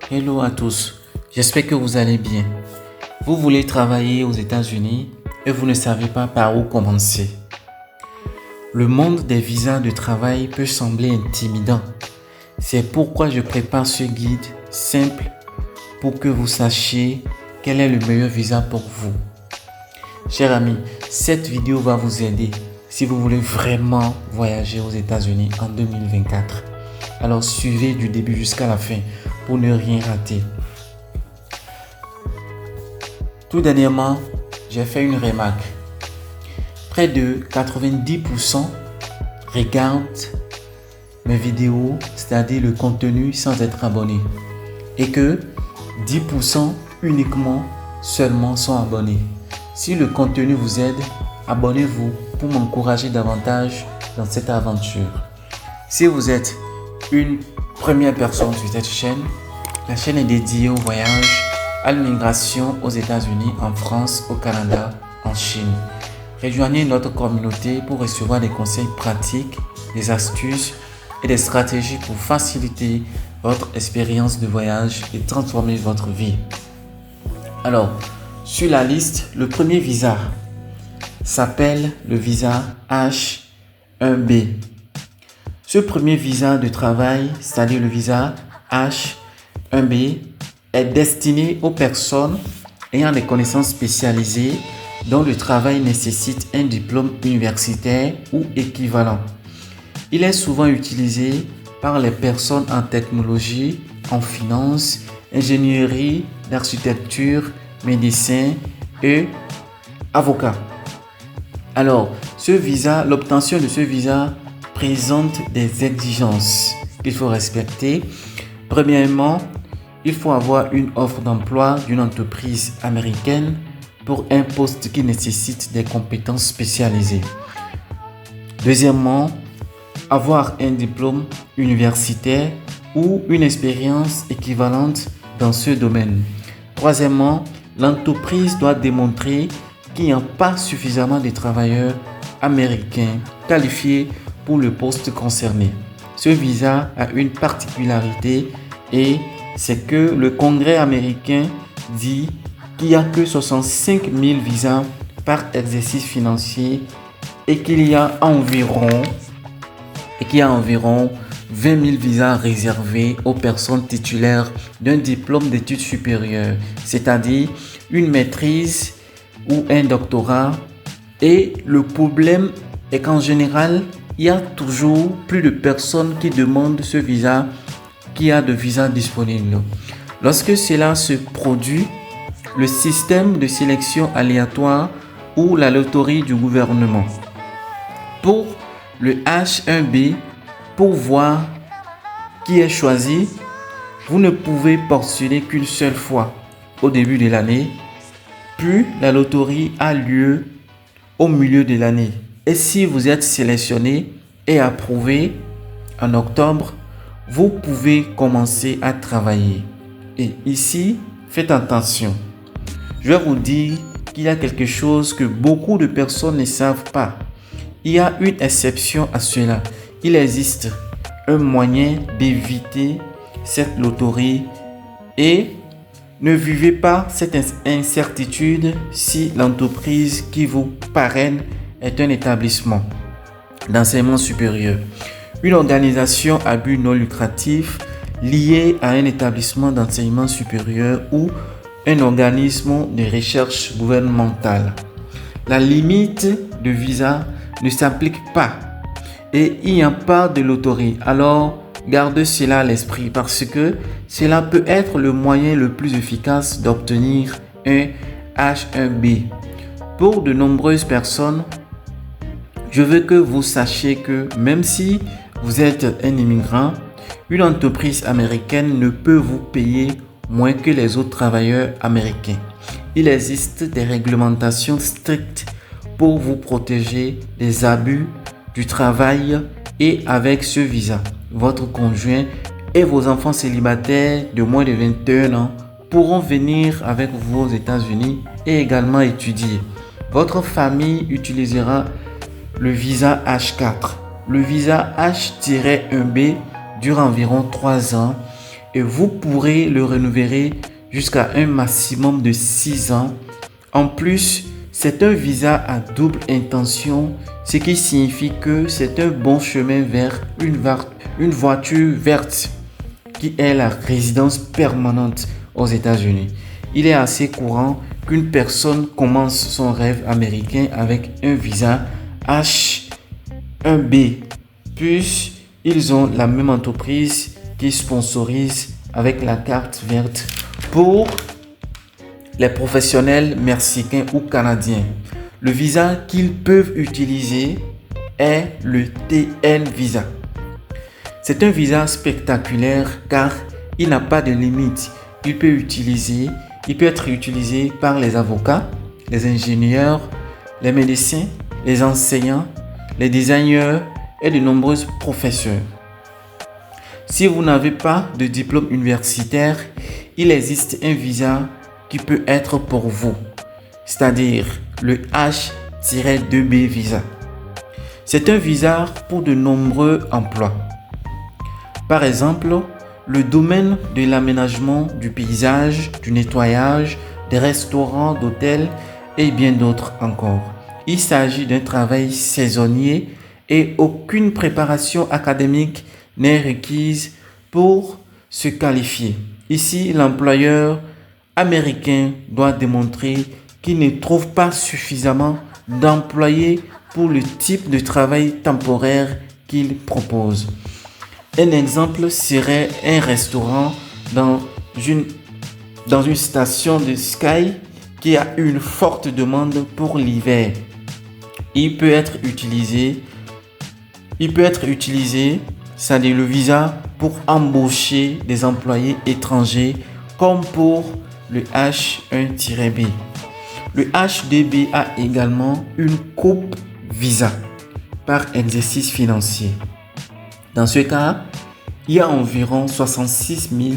Hello à tous, j'espère que vous allez bien. Vous voulez travailler aux États-Unis et vous ne savez pas par où commencer. Le monde des visas de travail peut sembler intimidant. C'est pourquoi je prépare ce guide simple pour que vous sachiez quel est le meilleur visa pour vous. Chers amis, cette vidéo va vous aider si vous voulez vraiment voyager aux États-Unis en 2024. Alors suivez du début jusqu'à la fin pour ne rien rater. Tout dernièrement, j'ai fait une remarque. Près de 90% regardent mes vidéos, c'est-à-dire le contenu sans être abonné. Et que 10% uniquement seulement sont abonnés. Si le contenu vous aide, abonnez-vous pour m'encourager davantage dans cette aventure. Si vous êtes une première personne sur cette chaîne, la chaîne est dédiée au voyage, à l'immigration aux États-Unis, en France, au Canada, en Chine. Rejoignez notre communauté pour recevoir des conseils pratiques, des astuces et des stratégies pour faciliter votre expérience de voyage et transformer votre vie. Alors, sur la liste, le premier visa s'appelle le visa H1B. Ce premier visa de travail, c'est-à-dire le visa H1B, est destiné aux personnes ayant des connaissances spécialisées dont le travail nécessite un diplôme universitaire ou équivalent. Il est souvent utilisé par les personnes en technologie, en finance, ingénierie, architecture, médecin et avocat. Alors, l'obtention de ce visa présente des exigences qu'il faut respecter. Premièrement, il faut avoir une offre d'emploi d'une entreprise américaine pour un poste qui nécessite des compétences spécialisées. Deuxièmement, avoir un diplôme universitaire ou une expérience équivalente dans ce domaine. Troisièmement, l'entreprise doit démontrer qu'il n'y a pas suffisamment de travailleurs américains qualifiés pour le poste concerné. Ce visa a une particularité et c'est que le Congrès américain dit qu'il n'y a que 65 000 visas par exercice financier et qu'il y a environ 20 000 visas réservés aux personnes titulaires d'un diplôme d'études supérieures, c'est-à-dire une maîtrise ou un doctorat. Et le problème est qu'en général, il y a toujours plus de personnes qui demandent ce visa qu'il y a de visas disponibles. Lorsque cela se produit, le système de sélection aléatoire ou la loterie du gouvernement. Pour le H1B, pour voir qui est choisi, vous ne pouvez postuler qu'une seule fois au début de l'année, puis la loterie a lieu au milieu de l'année. Et si vous êtes sélectionné et approuvé en octobre, vous pouvez commencer à travailler. Et ici, faites attention. Je vais vous dire qu'il y a quelque chose que beaucoup de personnes ne savent pas. Il y a une exception à cela. Il existe un moyen d'éviter cette loterie et ne vivez pas cette incertitude si l'entreprise qui vous parraine est un établissement d'enseignement supérieur, une organisation à but non lucratif liée à un établissement d'enseignement supérieur ou un organisme de recherche gouvernementale. La limite de visa ne s'applique pas et il n'y a pas de loterie. Alors, gardez cela à l'esprit parce que cela peut être le moyen le plus efficace d'obtenir un H1B. Pour de nombreuses personnes, je veux que vous sachiez que même si vous êtes un immigrant, une entreprise américaine ne peut vous payer moins que les autres travailleurs américains. Il existe des réglementations strictes pour vous protéger des abus du travail et avec ce visa, votre conjoint et vos enfants célibataires de moins de 21 ans pourront venir avec vous aux États-Unis et également étudier. Votre famille utilisera le visa H4. Le visa H-1B dure environ 3 ans et vous pourrez le renouveler jusqu'à un maximum de 6 ans. En plus, c'est un visa à double intention, ce qui signifie que c'est un bon chemin vers une voiture verte qui est la résidence permanente aux États-Unis. Il est assez courant qu'une personne commence son rêve américain avec un visa H1B, puis ils ont la même entreprise qui sponsorise avec la carte verte pour les professionnels mexicains ou canadiens. Le visa qu'ils peuvent utiliser est le TN Visa. C'est un visa spectaculaire car il n'a pas de limite. Il peut être utilisé par les avocats, les ingénieurs, les médecins, les enseignants, les designers et de nombreux professeurs. Si vous n'avez pas de diplôme universitaire, il existe un visa qui peut être pour vous, c'est-à-dire le H-2B visa. C'est un visa pour de nombreux emplois. Par exemple, le domaine de l'aménagement du paysage, du nettoyage, des restaurants, d'hôtels et bien d'autres encore. Il s'agit d'un travail saisonnier et aucune préparation académique n'est requise pour se qualifier. Ici, l'employeur américain doit démontrer qu'il ne trouve pas suffisamment d'employés pour le type de travail temporaire qu'il propose. Un exemple serait un restaurant dans une station de ski qui a une forte demande pour l'hiver. Il peut être utilisé, c'est-à-dire le visa pour embaucher des employés étrangers comme pour le H1-B. Le H2B a également une coupe visa par exercice financier. Dans ce cas, il y a environ 66 000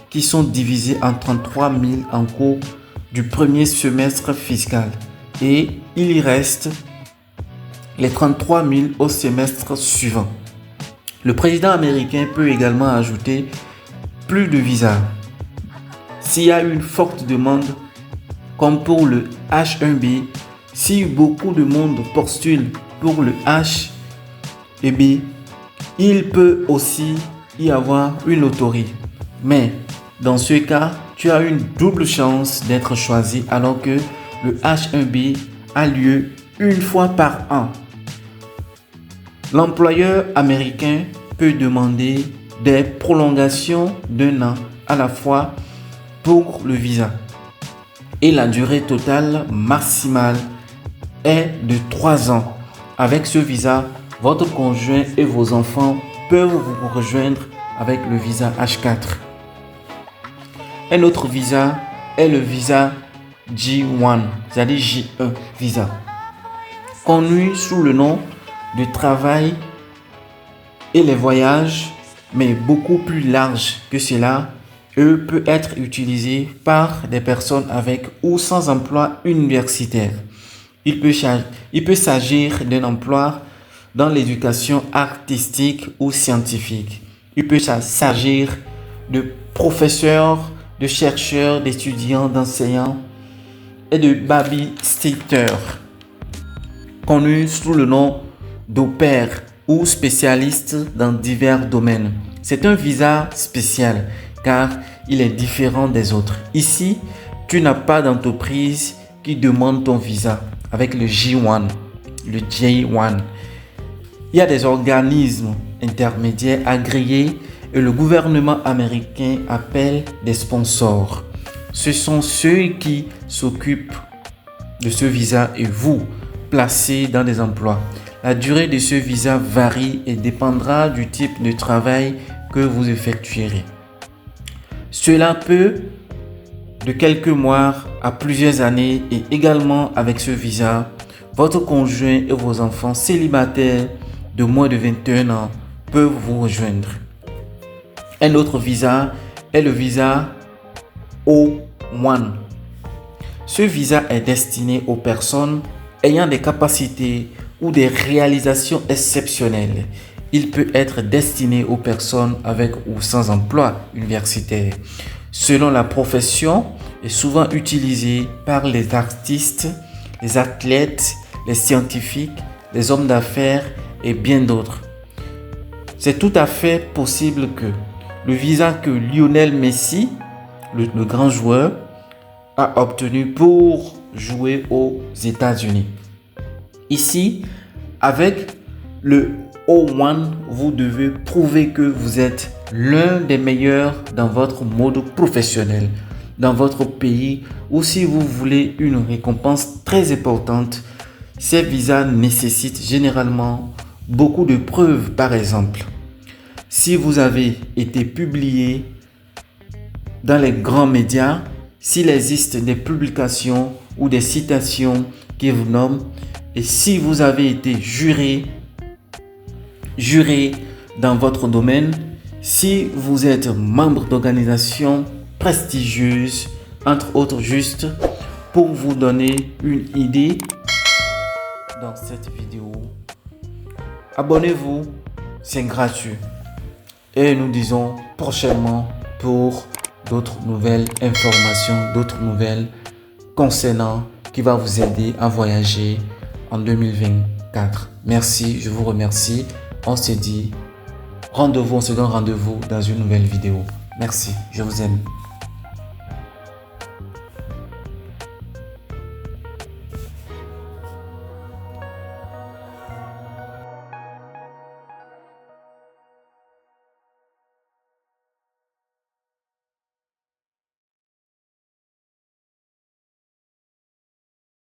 qui sont divisés en 33 000 en cours du premier semestre fiscal et il y reste les 33 000 au semestre suivant. Le président américain peut également ajouter plus de visas. S'il y a une forte demande, comme pour le H1B, si beaucoup de monde postule pour le H1B, il peut aussi y avoir une loterie. Mais dans ce cas, tu as une double chance d'être choisi alors que le H1B a lieu une fois par an. L'employeur américain peut demander des prolongations d'1 an à la fois pour le visa. Et la durée totale maximale est de 3 ans. Avec ce visa, votre conjoint et vos enfants peuvent vous rejoindre avec le visa H4. Un autre visa est le visa J1, c'est-à-dire J1 visa, connu sous le nom de travail et les voyages, mais beaucoup plus large que cela. Peut être utilisé par des personnes avec ou sans emploi universitaire. Il peut s'agir d'un emploi dans l'éducation artistique ou scientifique. Il peut s'agir de professeurs, de chercheurs, d'étudiants, d'enseignants et de babysitters, connus sous le nom d'au pair ou spécialistes dans divers domaines. C'est un visa spécial car il est différent des autres. Ici, tu n'as pas d'entreprise qui demande ton visa avec le J1. Il y a des organismes intermédiaires agréés et le gouvernement américain appelle des sponsors. Ce sont ceux qui s'occupent de ce visa et vous placez dans des emplois. La durée de ce visa varie et dépendra du type de travail que vous effectuerez. Cela peut de quelques mois à plusieurs années et également avec ce visa, votre conjoint et vos enfants célibataires de moins de 21 ans peuvent vous rejoindre. Un autre visa est le visa O1. Ce visa est destiné aux personnes ayant des capacités ou des réalisations exceptionnelles. Il peut être destiné aux personnes avec ou sans emploi universitaire. Selon la profession, est souvent utilisé par les artistes, les athlètes, les scientifiques, les hommes d'affaires et bien d'autres. C'est tout à fait possible que le visa que Lionel Messi, le grand joueur, a obtenu pour jouer aux États-Unis. Ici, avec le O1, vous devez prouver que vous êtes l'un des meilleurs dans votre mode professionnel, dans votre pays, ou si vous voulez une récompense très importante. Ces visas nécessitent généralement beaucoup de preuves. Par exemple, si vous avez été publié dans les grands médias, s'il existe des publications ou des citations qui vous nomment, et si vous avez été juré dans votre domaine, si vous êtes membre d'organisations prestigieuses, entre autres, juste pour vous donner une idée dans cette vidéo, abonnez-vous, c'est gratuit. Et nous disons prochainement pour d'autres nouvelles informations, d'autres nouvelles concernant qui va vous aider à voyager en 2024. Merci, je vous remercie. On se dit rendez-vous, on se donne rendez-vous dans une nouvelle vidéo. Merci, je vous aime.